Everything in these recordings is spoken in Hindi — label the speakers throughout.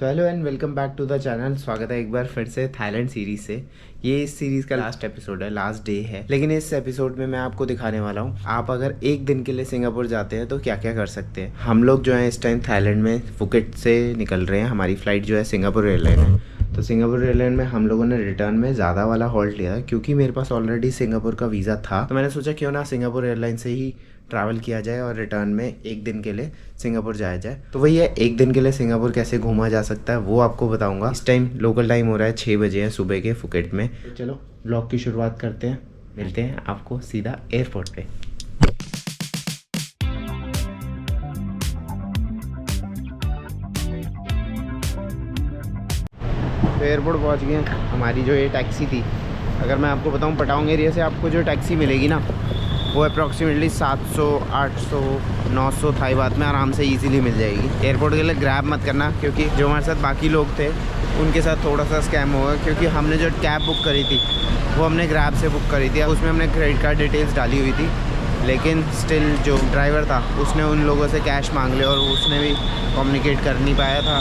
Speaker 1: So hello and welcome back to the channel. स्वागत है एक बार फिर से थाईलैंड सीरीज से। ये इस सीरीज का लास्ट एपिसोड है, लास्ट डे है। लेकिन इस एपिसोड में मैं आपको दिखाने वाला हूँ आप अगर एक दिन के लिए सिंगापुर जाते हैं तो क्या क्या कर सकते हैं। हम लोग जो है इस टाइम थाईलैंड में फुकेट से निकल रहे हैं। हमारी फ्लाइट जो है सिंगापुर एयरलाइन है। तो सिंगापुर एयरलाइन में हम लोगों ने रिटर्न में ज़्यादा वाला हॉल्ट लिया है क्योंकि मेरे पास ऑलरेडी सिंगापुर का वीज़ा था। तो मैंने सोचा क्यों ना सिंगापुर एयरलाइन से ही ट्रैवल किया जाए और रिटर्न में एक दिन के लिए सिंगापुर जाया जाए। तो वही है, एक दिन के लिए सिंगापुर कैसे घूमा जा सकता है वो आपको बताऊंगा। इस टाइम लोकल टाइम हो रहा है 6 बजे है सुबह के फुकेट में। तो चलो ब्लॉग की शुरुआत करते हैं, मिलते हैं आपको सीधा एयरपोर्ट पे। तो एयरपोर्ट पहुंच गए। हमारी जो ये टैक्सी थी, अगर मैं आपको बताऊं पटांग एरिया से आपको जो टैक्सी मिलेगी ना वो अप्रॉक्सीमेटली 700, 800, 900 थाई बात में आराम से इजीली मिल जाएगी। एयरपोर्ट के लिए ग्रैब मत करना क्योंकि जो हमारे साथ बाकी लोग थे उनके साथ थोड़ा सा स्कैम होगा, क्योंकि हमने जो कैब बुक करी थी वो हमने ग्रैब से बुक करी थी। उसमें हमने क्रेडिट कार्ड डिटेल्स डाली हुई थी, लेकिन स्टिल जो ड्राइवर था उसने उन लोगों से कैश मांग लिया और उसने भी कम्युनिकेट कर नहीं पाया था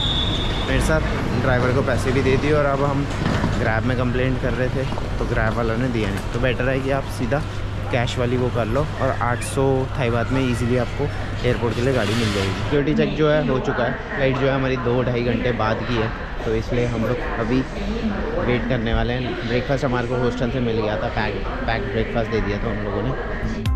Speaker 1: मेरे साथ। ड्राइवर को पैसे भी दे दिए और अब हम ग्रैब में कंप्लेंट कर रहे थे तो ग्रैब वालों ने दिया नहीं। तो बेटर है कि आप सीधा कैश वाली वो कर लो और 800 थाई बात में इजीली आपको एयरपोर्ट के लिए गाड़ी मिल जाएगी। सिक्योरिटी चेक जो है हो चुका है। फ्लाइट जो है हमारी 2-2.5 घंटे बाद की है, तो इसलिए हम लोग अभी वेट करने वाले हैं। ब्रेकफास्ट हमारे को हॉस्टल से मिल गया था, पैक ब्रेकफास्ट दे दिया था उन लोगों ने।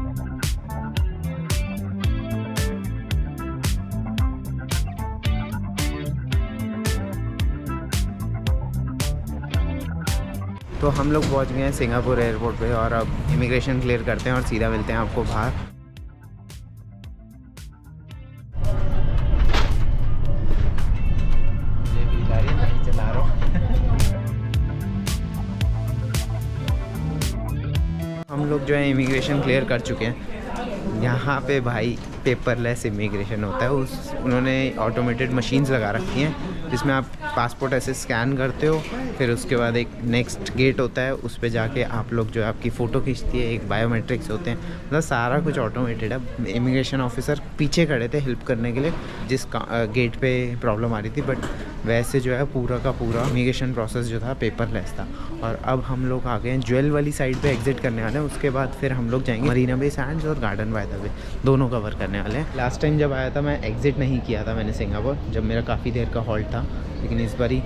Speaker 1: तो हम लोग पहुंच गए हैं सिंगापुर एयरपोर्ट पे और अब इमिग्रेशन क्लियर करते हैं और सीधा मिलते हैं आपको बाहर। नहीं चला रहा हम लोग जो है इमिग्रेशन क्लियर कर चुके हैं। यहाँ पे भाई पेपरलेस इमिग्रेशन होता है। उन्होंने ऑटोमेटेड मशीन्स लगा रखी हैं जिसमें आप पासपोर्ट ऐसे स्कैन करते हो, फिर उसके बाद एक नेक्स्ट गेट होता है, उस पे जाके आप लोग जो है आपकी फ़ोटो खींचती है, एक बायोमेट्रिक्स होते हैं, मतलब सारा कुछ ऑटोमेटेड है। इमिग्रेशन ऑफिसर पीछे खड़े थे हेल्प करने के लिए जिस गेट पे प्रॉब्लम आ रही थी, बट वैसे जो है पूरा का पूरा इमिग्रेशन प्रोसेस जो था पेपरलेस था। और अब हम लोग आ गए हैं ज्वेल वाली साइड पे एग्जिट करने वाले हैं। उसके बाद फिर हम लोग जाएंगे मरीना बे सैंड्स और गार्डन बाय द वे, दोनों कवर करने वाले हैं। लास्ट टाइम जब आया था मैं एग्जिट नहीं किया था मैंने सिंगापुर, जब मेरा काफ़ी देर का हॉल्ट था, लेकिन इस बारी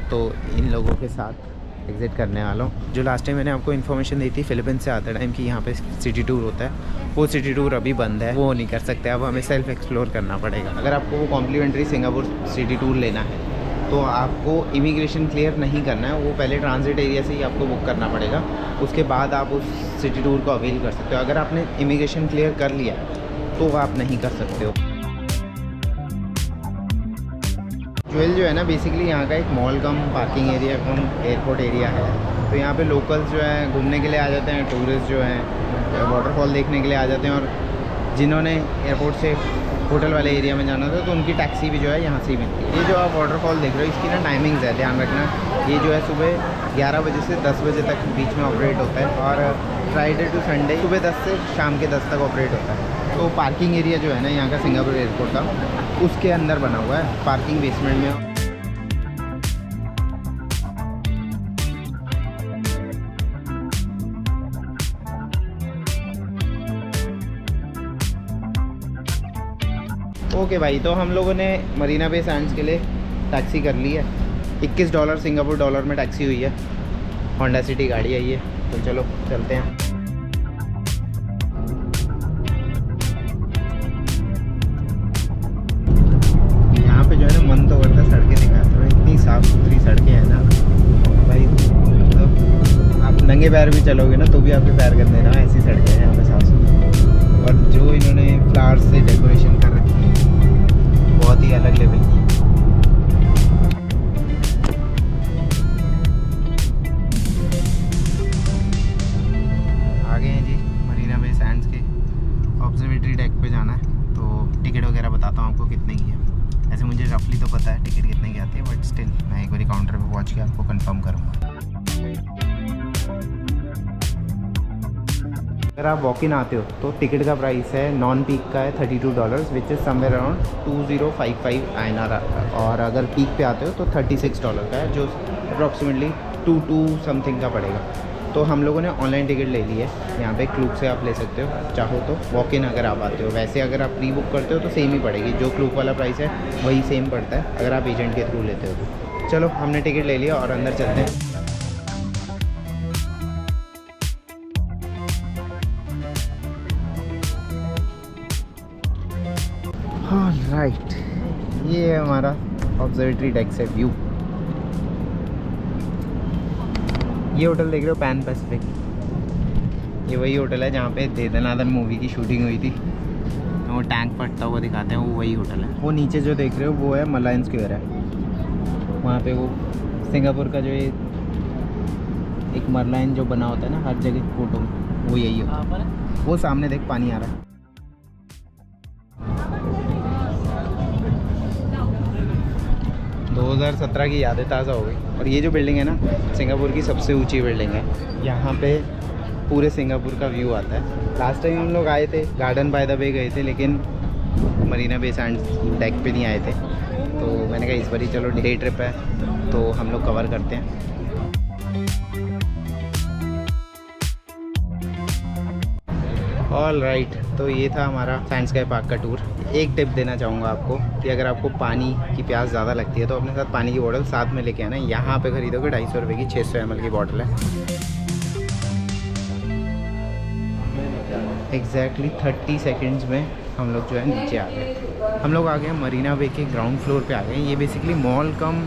Speaker 1: तो इन लोगों के साथ एग्ज़िट करने वाला हूँ। जो लास्ट टाइम मैंने आपको इन्फॉर्मेशन दी थी फिलीपींस से आते टाइम कि यहाँ पे सिटी टूर होता है, वो सिटी टूर अभी बंद है, वो नहीं कर सकते। अब हमें सेल्फ एक्सप्लोर करना पड़ेगा। अगर आपको वो कॉम्प्लीमेंट्री सिंगापुर सिटी टूर लेना है तो आपको इमिग्रेशन क्लियर नहीं करना है, वो पहले ट्रांजिट एरिया से ही आपको बुक करना पड़ेगा। उसके बाद आप उस सिटी टूर को अवेल कर सकते हो। अगर आपने इमिग्रेशन क्लियर कर लिया तो आप नहीं कर सकते हो। ज्वेल जो है ना बेसिकली यहाँ का एक मॉल कम पार्किंग एरिया कम एयरपोर्ट एरिया है। तो यहाँ पे लोकल्स जो है घूमने के लिए आ जाते हैं, टूरिस्ट जो हैं वाटरफॉल देखने के लिए आ जाते हैं, और जिन्होंने एयरपोर्ट से होटल वाले एरिया में जाना था तो उनकी टैक्सी भी जो है यहाँ से ही मिलती है। ये जो आप वाटरफॉल देख रहे हो इसकी ना टाइमिंग्स है, ध्यान रखना। ये जो है सुबह 11 बजे से 10 बजे तक बीच में ऑपरेट होता है और फ्राइडे टू संडे सुबह 10 से शाम के 10 तक ऑपरेट होता है। तो पार्किंग एरिया जो है ना यहाँ का सिंगापुर एयरपोर्ट का उसके अंदर बना हुआ है, पार्किंग बेसमेंट में। ओके भाई, तो हम लोगों ने मरीना बे सैंड्स के लिए टैक्सी कर ली है। $21 सिंगापुर डॉलर में टैक्सी हुई है। होंडा सिटी गाड़ी आई है, तो चलो चलते हैं। यहाँ पे जो है ना मन तो करता है सड़कें दिखाते हैं, इतनी साफ़ सुथरी सड़कें हैं ना भाई, मतलब आप नंगे पैर भी चलोगे ना तो भी आपके पैर गंदे ना, ऐसी सड़कें हैं यहाँ पे साफ़ सुथरी। और जो इन्होंने फ्लावर्स से डेकोरेशन कर रखी है बहुत ही अलग लेवल की। आ गए हैं जी मरीना बे सैंड्स के ऑब्जर्वेटरी डेक पे जाना है, तो टिकट वगैरह बताता हूँ आपको कितने की है। ऐसे मुझे रफली तो पता है टिकट कितने की आती है, बट स्टिल मैं एक बार काउंटर पे पहुँच के आपको कंफर्म करूँगा। अगर आप वॉक इन आते हो तो टिकट का प्राइस है नॉन पीक का है $32 which is somewhere around 2055 INR, और अगर पीक पे आते हो तो $36 का है, जो अप्रॉक्सीमेटली 2 समथिंग का पड़ेगा। तो हम लोगों ने ऑनलाइन टिकट ले ली है, यहाँ पे क्लूब से आप ले सकते हो चाहो तो, वॉक इन अगर आप आते हो। वैसे अगर आप प्री बुक करते हो तो सेम ही पड़ेगी, जो क्लूब वाला प्राइस है वही सेम पड़ता है अगर आप एजेंट के थ्रू लेते हो तो। चलो हमने टिकट ले लिया और अंदर चलते हैं। राइट, ये है हमारा ऑब्जर्वेटरी डेक से व्यू। ये होटल देख रहे हो पैन पैसिफिक, ये वही होटल है जहाँ पे दे दनादन मूवी की शूटिंग हुई थी। वो टैंक फटता हुआ दिखाते हैं, वो वही होटल है। वो नीचे जो देख रहे हो वो है मलायन स्क्वायर है, वहाँ पे वो सिंगापुर का जो ये एक मरलाइन जो बना होता है ना हर जगह फोटो में, वो यही होता है। वो सामने देख पानी आ रहा है। 2017 की यादें ताज़ा हो गई। और ये जो बिल्डिंग है ना सिंगापुर की सबसे ऊंची बिल्डिंग है, यहाँ पे पूरे सिंगापुर का व्यू आता है। लास्ट टाइम हम लोग आए थे गार्डन बाय द बे गए थे, लेकिन मरीना बे सैंड्स डेक पे नहीं आए थे, तो मैंने कहा इस बार ही चलो डे ट्रिप है तो हम लोग कवर करते हैं। ऑल राइट, तो ये था हमारा सैंड स्काई पार्क का टूर। एक टिप देना चाहूँगा आपको कि अगर आपको पानी की प्यास ज़्यादा लगती है तो अपने साथ पानी की बोतल साथ में लेके आना। यहाँ पे खरीदोगे 250 रुपये की 600 ml की बॉटल है। एग्जैक्टली 30 सेकेंड्स में हम लोग जो है नीचे आ गए। हम लोग आ गए मरीना बे के ग्राउंड फ्लोर पे आ गए। ये बेसिकली मॉल कम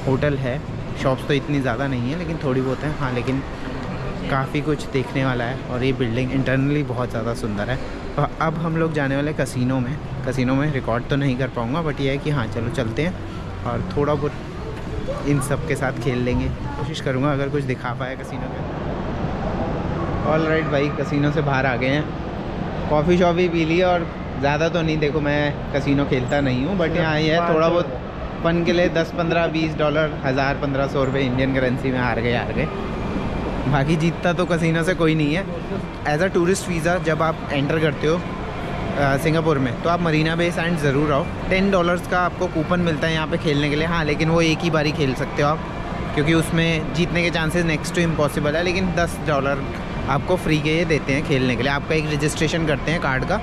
Speaker 1: होटल है, शॉप्स तो इतनी ज़्यादा नहीं है लेकिन थोड़ी बहुत है हाँ, लेकिन काफ़ी कुछ देखने वाला है और ये बिल्डिंग इंटरनली बहुत ज़्यादा सुंदर है। और अब हम लोग जाने वाले कसिनो में। कसिनो में रिकॉर्ड तो नहीं कर पाऊँगा, बट ये है कि हाँ चलो चलते हैं और थोड़ा बहुत इन सब के साथ खेल लेंगे। कोशिश करूँगा अगर कुछ दिखा पाया कसिनो में। ऑल राइट भाई, कसिनो से बाहर आ गए हैं, कॉफ़ी शॉप भी पी ली और ज़्यादा तो नहीं, देखो मैं कसिनो खेलता नहीं हूँ, बट यहाँ ये है थोड़ा बहुत फन के लिए 10, 15, $20, 1000, 1500 रुपये इंडियन करेंसी में हार गए। बाकी जीतता तो कसिनो से कोई नहीं है। एज अ टूरिस्ट वीज़ा जब आप एंटर करते हो सिंगापुर में तो आप मरीना बे सैंड ज़रूर आओ। $10 का आपको कूपन मिलता है यहाँ पे खेलने के लिए, हाँ लेकिन वो एक ही बारी खेल सकते हो आप, क्योंकि उसमें जीतने के चांसेस नेक्स्ट टू इम्पॉसिबल है। लेकिन $10 आपको फ्री के ये देते हैं खेलने के लिए। आपका एक रजिस्ट्रेशन करते हैं कार्ड का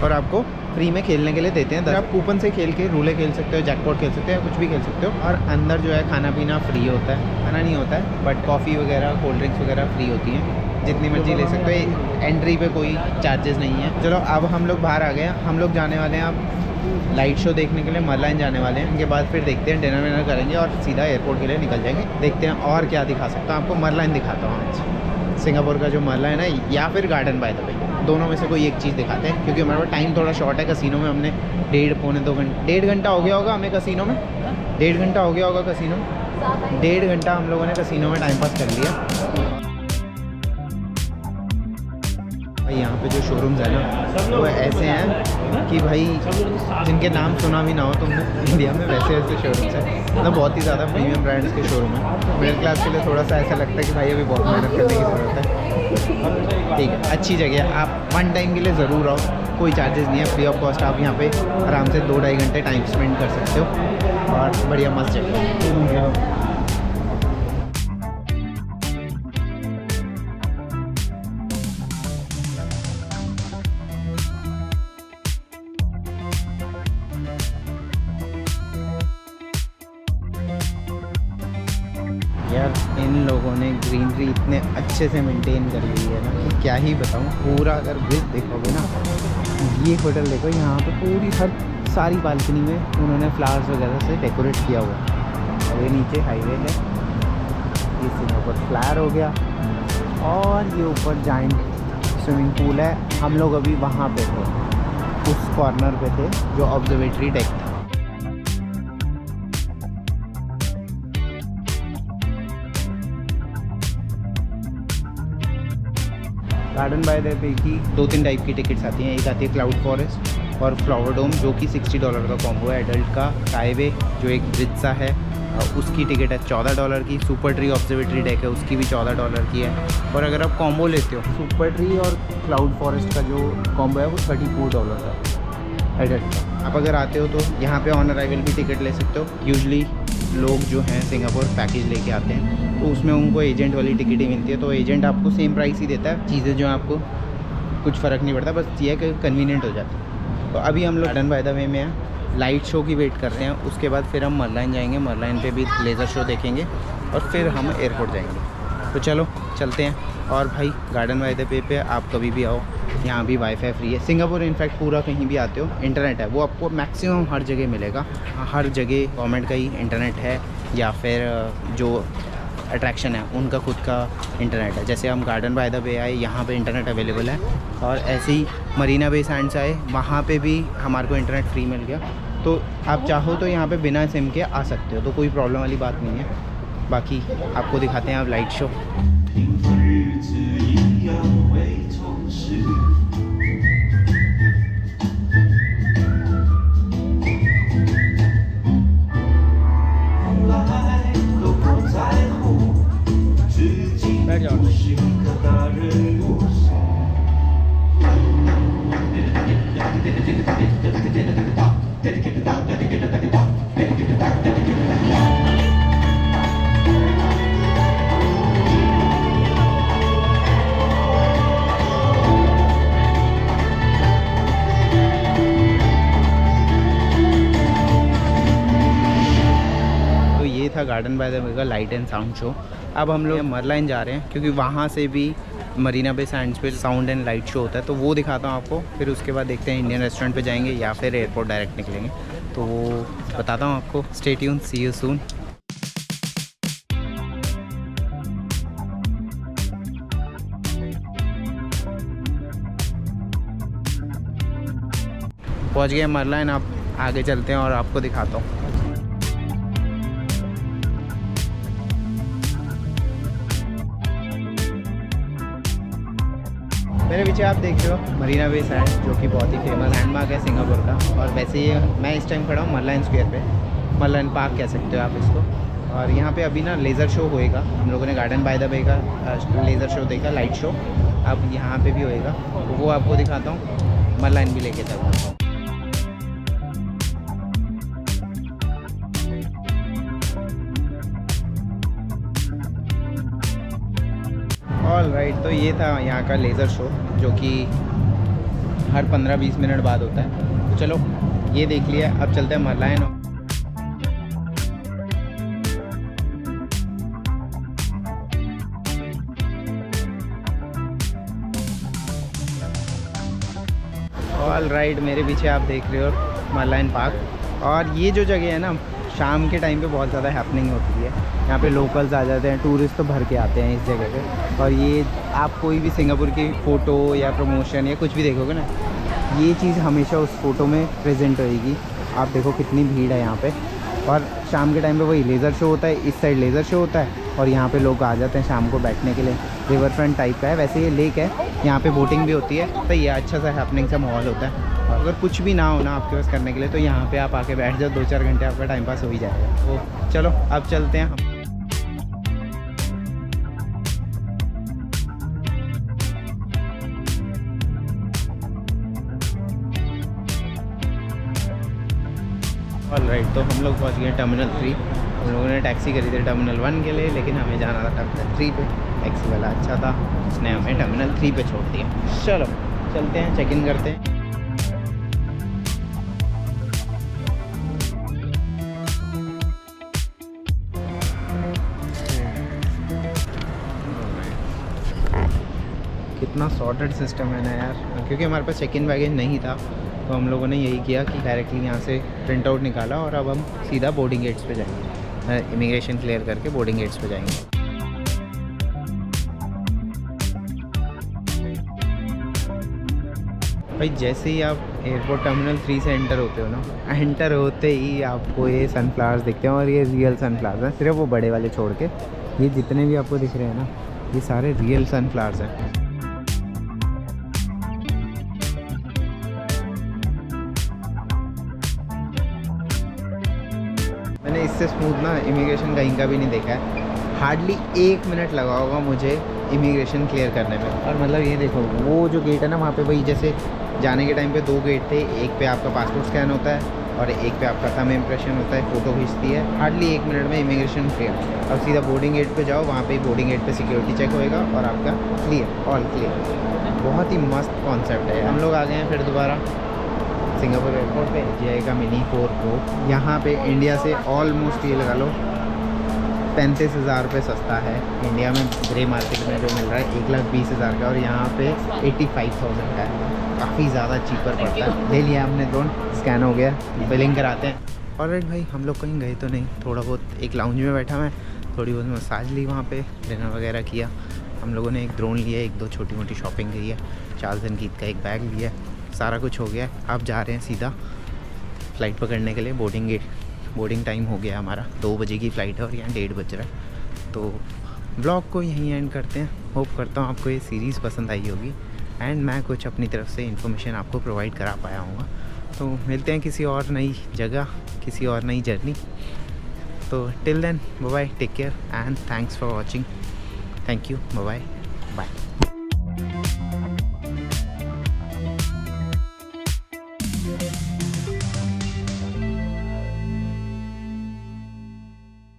Speaker 1: और आपको फ्री में खेलने के लिए देते हैं। आप कूपन से खेल के रूले खेल सकते हो, जैकपॉट खेल सकते हो, कुछ भी खेल सकते हो। और अंदर जो है खाना पीना फ्री होता है, खाना नहीं होता है बट कॉफ़ी वगैरह कोल्ड ड्रिंक्स वगैरह फ्री होती हैं, जितनी मर्जी ले सकते हो। एंट्री पे कोई चार्जेस नहीं है। चलो अब हम लोग बाहर आ गए हैं, हम लोग जाने वाले हैं अब लाइट शो देखने के लिए मरलाइन जाने वाले हैं। उनके बाद फिर देखते हैं, डिनर विनर करेंगे और सीधा एयरपोर्ट के लिए निकल जाएंगे। देखते हैं और क्या दिखा सकता हूँ आपको। मरलाइन दिखाता हूँ आज, सिंगापुर का जो मरलाइन है या फिर गार्डन बाय द बे, दोनों में से कोई एक चीज़ दिखाते हैं, क्योंकि हमारे पास टाइम थोड़ा शॉर्ट है। कसिनो में हमने 1.5 घंटा हो गया होगा हमें कसिनो में, 1.5 घंटा हो गया होगा कसिनो में, 1.5 घंटा हम लोगों ने कसिनो में टाइम पास कर लिया। भाई यहाँ पे जो शोरूम्स है ना वो ऐसे हैं कि भाई जिनके नाम सुना भी ना हो तुमने इंडिया में, वैसे वैसे शोरूम्स हैं। मतलब बहुत ही ज़्यादा प्रीमियम ब्रांड्स के शोरूम है। मिडिल क्लास के लिए थोड़ा सा ऐसा लगता है कि भाई अभी बहुत मेहनत करने की ज़रूरत है। ठीक है, अच्छी जगह है, आप वन टाइम के लिए ज़रूर आओ, कोई चार्जेस नहीं है, फ्री ऑफ कॉस्ट। आप यहाँ पे आराम से 2-2.5 घंटे टाइम स्पेंड कर सकते हो और बढ़िया मस्त जगह है। यार इन लोगों ने ग्रीनरी इतने अच्छे से मेंटेन कर ली है ना कि क्या ही बताऊँ। पूरा अगर ब्रिज देखोगे ना, ये होटल देखो, यहाँ पे पूरी हर सारी बालकनी में उन्होंने फ्लावर्स वगैरह से डेकोरेट किया हुआ है। और ये नीचे हाईवे है, ये सिंगापुर फ्लावर हो गया और ये ऊपर जाइंट स्विमिंग पूल है। हम लोग अभी वहाँ पे थे, उस कॉर्नर पे थे जो ऑब्जर्वेटरी डेक था। गार्डन बाय द बे की 2-3 टाइप की टिकट्स आती हैं। एक आती है क्लाउड फॉरेस्ट और फ्लावर डोम, जो कि $60 का कॉम्बो है एडल्ट का। हाईवे जो एक ब्रिज सा है उसकी टिकट है $14 की। सुपर ट्री ऑब्जर्वेटरी डेक है, उसकी भी $14 की है। और अगर आप कॉम्बो लेते हो सुपर ट्री और क्लाउड फॉरेस्ट का जो कॉम्बो है वो $34 है एडल्ट का। आप अगर आते हो तो यहाँ पे ऑन अराइवल भी टिकट ले सकते हो। यूजली लोग जो हैं सिंगापुर पैकेज लेके आते हैं तो उसमें उनको एजेंट वाली टिकट ही मिलती है, तो एजेंट आपको सेम प्राइस ही देता है। चीज़ें जो आपको कुछ फ़र्क नहीं पड़ता, बस ये है कि कन्वीनियंट हो जाता है। तो अभी हम लोग गार्डन बाय द वे में हैं, लाइट शो की वेट कर रहे हैं। उसके बाद फिर हम मरलाइन जाएंगे, मरलाइन पे भी लेज़र शो देखेंगे और फिर हम एयरपोर्ट जाएंगे। तो चलो चलते हैं। और भाई गार्डन बाय द वे पे आप कभी भी आओ, यहाँ भी वाईफाई फ्री है। सिंगापुर इनफैक्ट पूरा कहीं भी आते हो इंटरनेट है, वो आपको मैक्सिमम हर जगह मिलेगा। हर जगह गवर्नमेंट का ही इंटरनेट है या फिर जो अट्रैक्शन है उनका खुद का इंटरनेट है। जैसे हम गार्डन बाय द वे आए, यहाँ पे इंटरनेट अवेलेबल है। और ऐसे ही मरीना बे सैंड्स आए, वहाँ पे भी हमारे को इंटरनेट फ्री मिल गया। तो आप चाहो तो यहाँ पे बिना सिम के आ सकते हो, तो कोई प्रॉब्लम वाली बात नहीं है। बाकी आपको दिखाते हैं अब लाइट शो। बैठ जाओ। तो ये था गार्डन बाय द वे का लाइट एंड साउंड शो। अब हम लोग मरलाइन जा रहे हैं क्योंकि वहाँ से भी मरीना बे सैंड्स पे साउंड एंड लाइट शो होता है, तो वो दिखाता हूँ आपको। फिर उसके बाद देखते हैं इंडियन रेस्टोरेंट पे जाएंगे या फिर एयरपोर्ट डायरेक्ट निकलेंगे, तो वो बताता हूँ आपको। Stay tuned, see you soon. पहुँच गए मरलाइन, आप आगे चलते हैं और आपको दिखाता हूँ। मेरे पीछे आप देख रहे हो मरीना बे सैंड्स, जो कि बहुत ही फेमस लैंडमार्क है सिंगापुर का। और वैसे ही मैं इस टाइम खड़ा हूँ मरलाइन स्क्वायर पे, मरलाइन पार्क कह सकते हो आप इसको। और यहाँ पे अभी ना लेज़र शो होएगा। हम लोगों ने गार्डन बाय द वे का लेज़र शो देखा, लाइट शो। अब यहाँ पे भी होएगा, तो वो आपको दिखाता हूँ। मरलाइन भी लेके चलता हूँ। ऑल राइट, तो ये था यहाँ का लेज़र शो जो कि हर 15-20 मिनट बाद होता है। तो चलो ये देख लिया, अब चलते हैं मरलाइन। ऑल राइट, मेरे पीछे आप देख रहे हो मरलाइन पार्क। और ये जो जगह है ना, शाम के टाइम पे बहुत ज़्यादा हैपनिंग होती है। यहाँ पे लोकल्स आ जाते हैं, टूरिस्ट तो भर के आते हैं इस जगह पे। और ये आप कोई भी सिंगापुर की फ़ोटो या प्रमोशन या कुछ भी देखोगे ना, ये चीज़ हमेशा उस फ़ोटो में प्रेजेंट रहेगी। आप देखो कितनी भीड़ है यहाँ पे। और शाम के टाइम पे वही लेज़र शो होता है, इस साइड लेज़र शो होता है और यहाँ पे लोग आ जाते हैं शाम को बैठने के लिए। रिवर फ्रंट टाइप का है, वैसे ये लेक है, यहाँ पे बोटिंग भी होती है। तो ये अच्छा सा हैपनिंग सा माहौल होता है। अगर कुछ भी ना हो ना आपके पास करने के लिए, तो यहाँ पे आप आके बैठ जाओ, 2-4 घंटे आपका टाइम पास हो ही जाएगा। तो चलो अब चलते हैं हम। ऑल राइट, तो हम लोग पहुँच गए टर्मिनल 3। हम लोगों ने टैक्सी करी थी टर्मिनल 1 के लिए, लेकिन हमें जाना था टर्मिनल 3 पे। टैक्सी वाला अच्छा था, उसने हमें टर्मिनल 3 पे छोड़ दिया। चलो चलते हैं, चेक इन करते हैं। कितना सॉर्टेड सिस्टम है ना यार। क्योंकि हमारे पास चेक इन बैगेज नहीं था, तो हम लोगों ने यही किया कि डायरेक्टली यहाँ से प्रिंट आउट निकाला और अब हम सीधा बोर्डिंग गेट्स पे जाएंगे। इमिग्रेशन क्लियर करके बोर्डिंग गेट्स पे जाएंगे। भाई जैसे ही आप एयरपोर्ट टर्मिनल 3 से एंटर होते हो ना, एंटर होते ही आपको ये सनफ्लावर्स दिखते हैं। और ये रियल सनफ्लावर्स हैं, सिर्फ वो बड़े वाले छोड़ के। ये जितने भी आपको दिख रहे हैं ना, ये सारे रियल सनफ्लावर्स हैं। मैंने इस इससे स्मूथ ना इमिग्रेशन कहीं का भी नहीं देखा है। हार्डली 1 मिनट लगा होगा मुझे इमिग्रेशन क्लियर करने में। और मतलब ये देखो, वो जो गेट है ना वहाँ पे वही जैसे जाने के टाइम पे 2 गेट थे, एक पे आपका पासपोर्ट स्कैन होता है और एक पे आपका थंब इम्प्रेशन होता है, फ़ोटो खींचती है। हार्डली 1 मिनट में इमिग्रेशन क्लियर। और सीधा बोर्डिंग गेट पे जाओ, वहाँ पे बोर्डिंग गेट पे सिक्योरिटी चेक होएगा और आपका क्लियर, ऑल क्लियर। बहुत ही मस्त कॉन्सेप्ट है। हम लोग आ गए हैं फिर दोबारा सिंगापुर एयरपोर्ट पे। DJI का मिनी 4 Pro यहाँ पे इंडिया से ऑलमोस्ट ये लगा लो 35,000 रुपये सस्ता है। इंडिया में ग्रे मार्केट में जो मिल रहा है 1,20,000 का, और यहाँ पे 85,000 का है। काफ़ी ज़्यादा चीपर पड़ता है। ले लिया हमने ड्रोन, स्कैन हो गया, बिलिंग कराते हैं। ऑलराइट भाई, हम लोग कहीं गए तो नहीं, थोड़ा बहुत एक लाउंज में बैठा मैं, थोड़ी बहुत मसाज ली, वहाँ पे डिनर वगैरह किया। हम लोगों ने एक ड्रोन लिया, 1-2 छोटी मोटी शॉपिंग की है, चार्ल्स एंड कीथ का एक बैग लिया, सारा कुछ हो गया। अब जा रहे हैं सीधा फ़्लाइट पकड़ने के लिए। बोर्डिंग टाइम हो गया हमारा, 2 बजे की फ़्लाइट है और यहाँ 1:30 बज रहा है। तो ब्लॉग को यहीं एंड करते हैं। होप करता हूँ आपको ये सीरीज़ पसंद आई होगी एंड मैं कुछ अपनी तरफ से इन्फॉर्मेशन आपको प्रोवाइड करा पाया हूँगा। तो मिलते हैं किसी और नई जगह, किसी और नई जर्नी। तो till then, bye bye, take care and thanks for watching. Thank you, bye bye.